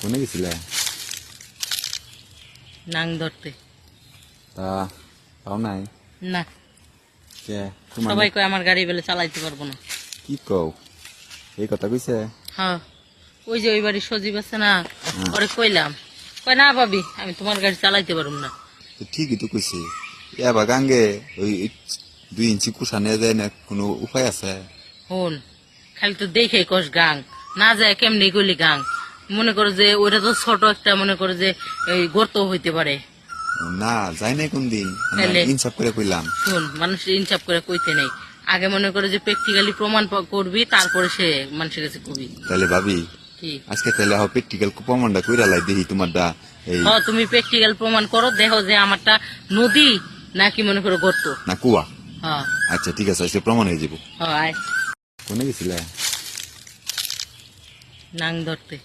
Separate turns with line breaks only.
কোনে গেছিলে?
নাং ধরতে।
তা পাও নাই?
না,
কে তোমার
সবাই কয় আমার গাড়ি বেলে চালাইতে পারবো না।
কি কও? এই কথা কইছে?
হ্যাঁ, ওই যে ওই বাড়ির সজীব আছে না, ওরে কইলাম, কয় না ভাবি আমি তোমার গাড়ি চালাইতে পারবো না।
তো ঠিকই তো কইছে। এবার গাঙ্গে ওই 2 ইঞ্চি কুষা নিয়ে যায় না, কোনো উপায় আছে?
হন, খালি তো দেখে কস গাং, না যায় কেমনি গলি গাং। মনে করো যে ওইটা তো ছোট একটা, মনে করো যে এই গর্ত হইতে পারে।
না যাই নাই কোন দিন,
তাইলে?
ইনসাফ করে কইলাম।
শুন, মানুষ ইনসাফ করে কইতে নেই, আগে মনে করে যে প্র্যাকটিক্যালি প্রমাণ করবি, তারপরে সে মানুষের কাছে কবি।
তাহলে ভাবি
কি
আজকে তাহলে প্র্যাকটিক্যাল প্রমাণটা কইরা লাই দেখি তোমারটা। এই
হ, তুমি প্র্যাকটিক্যাল প্রমাণ করো, দেখো যে আমারটা নদী নাকি মনে করো গর্ত।
না কুয়া?
হ্যাঁ
আচ্ছা ঠিক আছে, আজকে প্রমাণ হয়ে যাব।
হ্যাঁ, আয়
কোনে গেছিলে?
নাং ধরতে।